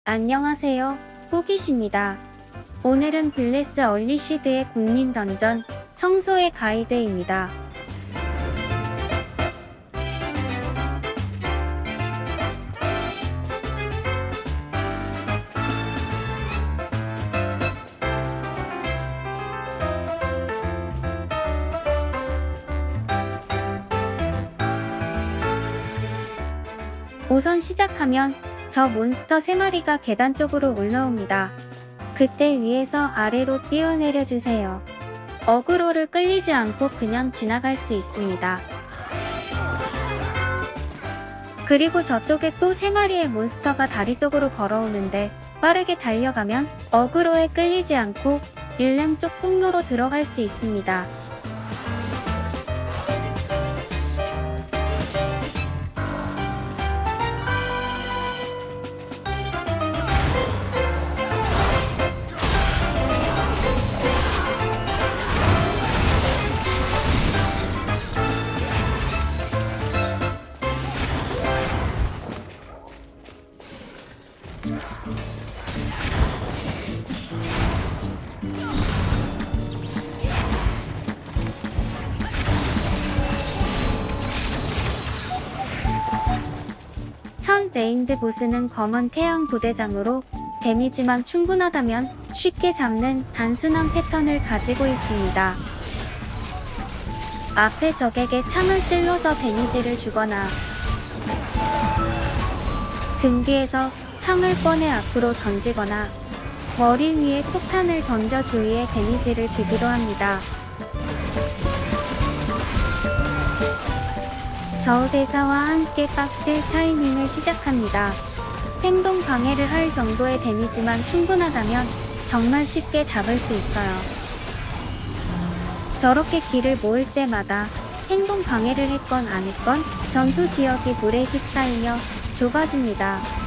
안녕하세요. 호기십니다. 오늘은 블레스 얼리시드의 국민 던전 성소의 가이드입니다. 우선 시작하면 저 몬스터 3마리가 계단 쪽으로 올라옵니다. 그때 위에서 아래로 뛰어내려주세요. 어그로를 끌리지 않고 그냥 지나갈 수 있습니다. 그리고 저쪽에 또 3마리의 몬스터가 다리 쪽으로 걸어오는데 빠르게 달려가면 어그로에 끌리지 않고 일렘 쪽 통로로 들어갈 수 있습니다. 첫 네임드 보스는 검은 태양 부대장으로 데미지만 충분하다면 쉽게 잡는 단순한 패턴을 가지고 있습니다. 앞에 적에게 창을 찔러서 데미지를 주거나 등 뒤에서 창을 꺼내 앞으로 던지거나 머리 위에 폭탄을 던져 주위에 데미지를 주기도 합니다. 저 대사와 함께 빡들 타이밍을 시작합니다. 행동 방해를 할 정도의 데미지만 충분하다면 정말 쉽게 잡을 수 있어요. 저렇게 길을 모을 때마다 행동 방해를 했건 안 했건 전투 지역이 물에 휩싸이며 좁아집니다.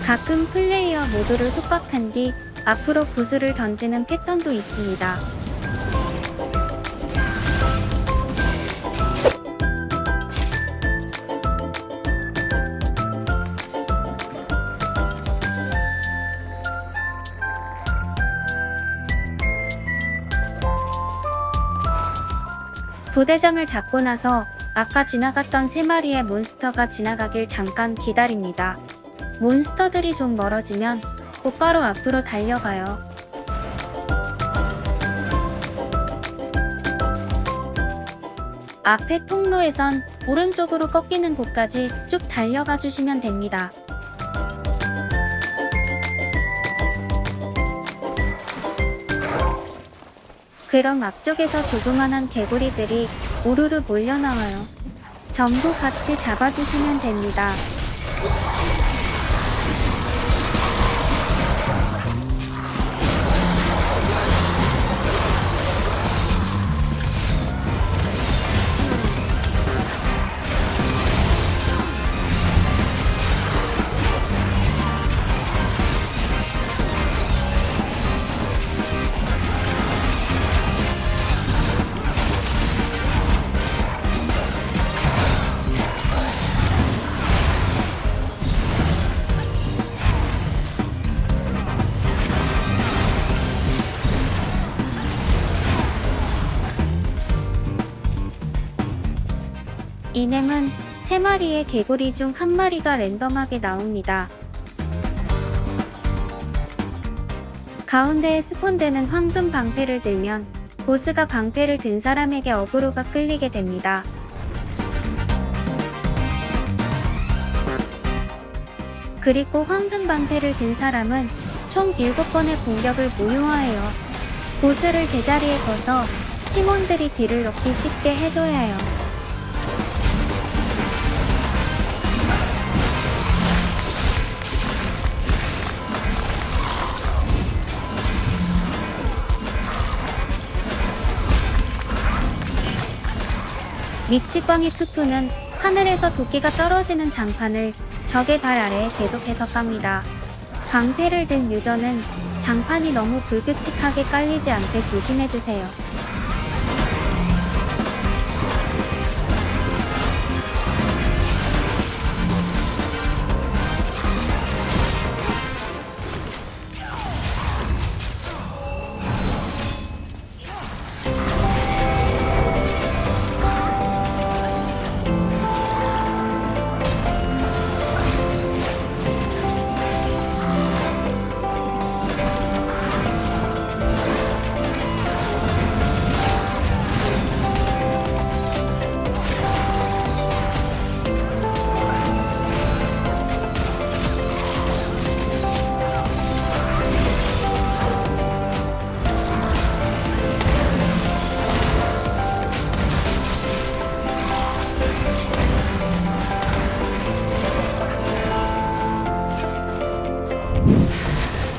가끔 플레이어 모두를 속박한 뒤 앞으로 구슬을 던지는 패턴도 있습니다. 부대장을 잡고 나서 아까 지나갔던 3마리의 몬스터가 지나가길 잠깐 기다립니다. 몬스터들이 좀 멀어지면 곧바로 앞으로 달려가요. 앞에 통로에선 오른쪽으로 꺾이는 곳까지 쭉 달려가 주시면 됩니다. 그럼 앞쪽에서 조그만한 개구리들이 우르르 몰려 나와요. 전부 같이 잡아주시면 됩니다. 이넴은 3마리의 개구리 중 1마리가 랜덤하게 나옵니다. 가운데에 스폰되는 황금 방패를 들면 보스가 방패를 든 사람에게 어그로가 끌리게 됩니다. 그리고 황금 방패를 든 사람은 총 7번의 공격을 무효화해요. 보스를 제자리에 둬서 팀원들이 딜을 넣기 쉽게 해줘야 해요. 미치광이 투투는 하늘에서 도끼가 떨어지는 장판을 적의 발 아래에 계속해서 깝니다. 방패를 든 유저는 장판이 너무 불규칙하게 깔리지 않게 조심해주세요.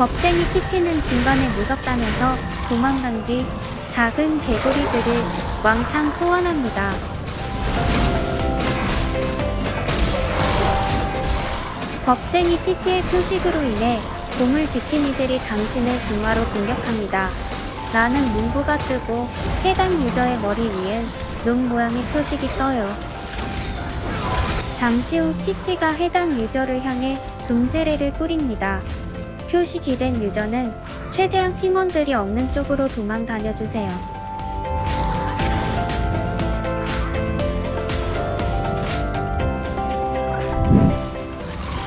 겁쟁이 키티는 중간에 무섭다면서 도망간 뒤 작은 개구리들을 왕창 소환합니다. 겁쟁이 키티의 표식으로 인해 동물 지킴이들이 당신을 금화로 공격합니다. 라는 문구가 뜨고 해당 유저의 머리 위엔 눈 모양의 표식이 떠요. 잠시 후 키티가 해당 유저를 향해 금세례를 뿌립니다. 표식이 된 유저는 최대한 팀원들이 없는 쪽으로 도망 다녀주세요.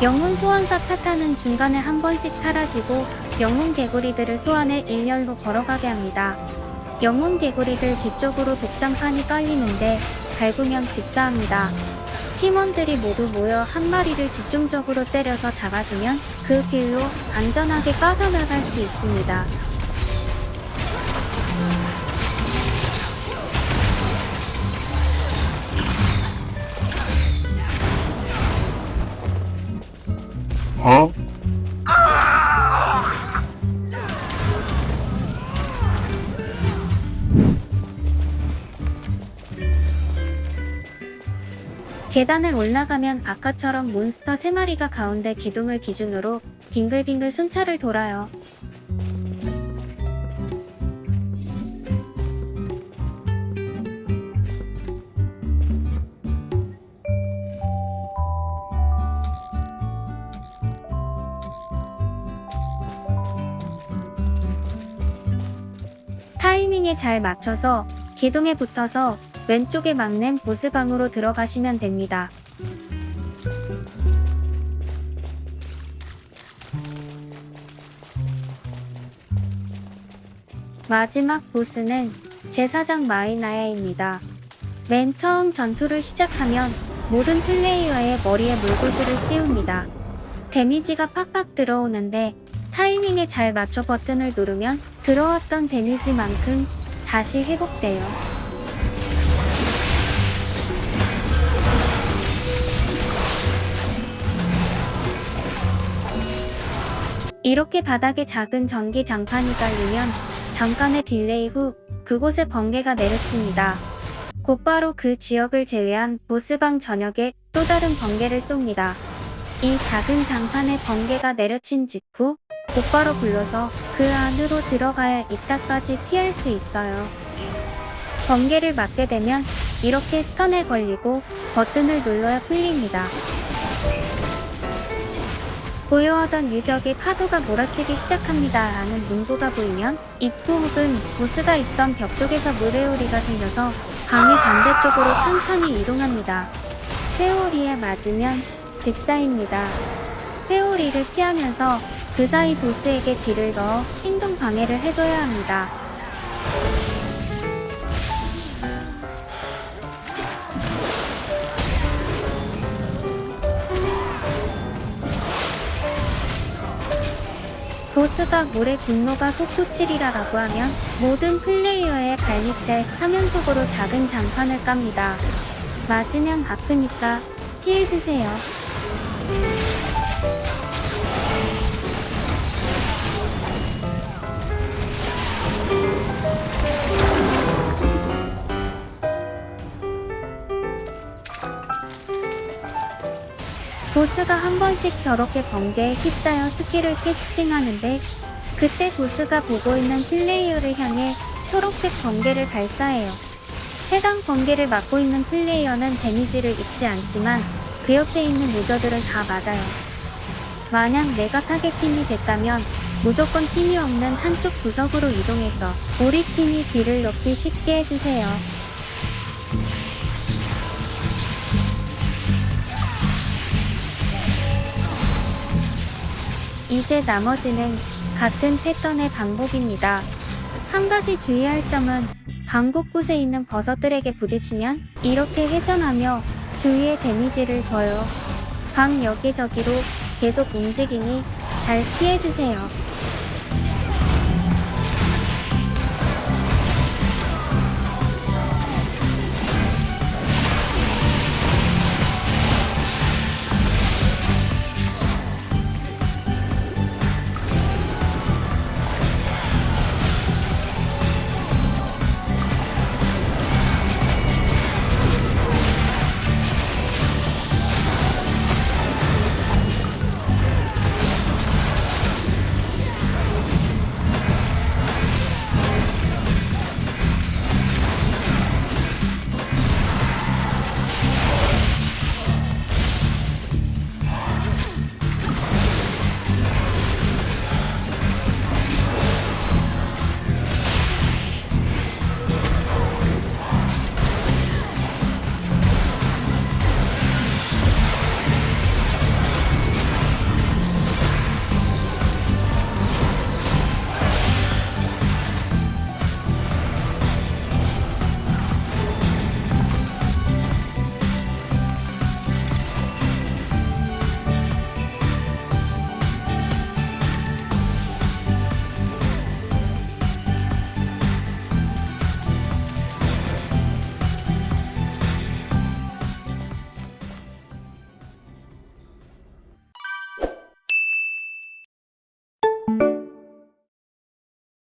영혼 소환사 타타는 중간에 한 번씩 사라지고 영혼 개구리들을 소환해 일렬로 걸어가게 합니다. 영혼 개구리들 뒤쪽으로 독장판이 깔리는데 밟으면 직사합니다. 팀원들이 모두 모여 한 마리를 집중적으로 때려서 잡아주면 그 길로 안전하게 빠져나갈 수 있습니다. 계단을 올라가면 아까처럼 몬스터 3마리가 가운데 기둥을 기준으로 빙글빙글 순찰을 돌아요. 타이밍에 잘 맞춰서 기둥에 붙어서 왼쪽에 막는 보스방으로 들어가시면 됩니다. 마지막 보스는 제사장 마이나야입니다. 맨 처음 전투를 시작하면 모든 플레이어의 머리에 물구슬을 씌웁니다. 데미지가 팍팍 들어오는데 타이밍에 잘 맞춰 버튼을 누르면 들어왔던 데미지만큼 다시 회복돼요. 이렇게 바닥에 작은 전기 장판이 깔리면 잠깐의 딜레이 후 그곳에 번개가 내려칩니다. 곧바로 그 지역을 제외한 보스방 전역에 또 다른 번개를 쏩니다. 이 작은 장판에 번개가 내려친 직후 곧바로 굴러서 그 안으로 들어가야 이따까지 피할 수 있어요. 번개를 맞게 되면 이렇게 스턴에 걸리고 버튼을 눌러야 풀립니다. 고요하던 유적에 파도가 몰아치기 시작합니다 라는 문구가 보이면 입구 혹은 보스가 있던 벽 쪽에서 모래오리가 생겨서 방의 반대쪽으로 천천히 이동합니다. 회오리에 맞으면 즉사입니다. 회오리를 피하면서 그 사이 보스에게 딜을 넣어 행동 방해를 해줘야 합니다. 보스가 물의 분노가 솟구치리라라고 하면 모든 플레이어의 발밑에 화면 속으로 작은 장판을 깝니다. 맞으면 아프니까 피해주세요. 보스가 한 번씩 저렇게 번개에 휩싸여 스킬을 캐스팅하는데 그때 보스가 보고 있는 플레이어를 향해 초록색 번개를 발사해요. 해당 번개를 맞고 있는 플레이어는 데미지를 입지 않지만 그 옆에 있는 유저들은 다 맞아요. 만약 내가 타겟팀이 됐다면 무조건 팀이 없는 한쪽 구석으로 이동해서 우리 팀이 딜을 넣기 쉽게 해주세요. 이제 나머지는 같은 패턴의 반복입니다. 한 가지 주의할 점은 방 곳곳에 있는 버섯들에게 부딪히면 이렇게 회전하며 주위에 데미지를 줘요. 방 여기저기로 계속 움직이니 잘 피해주세요.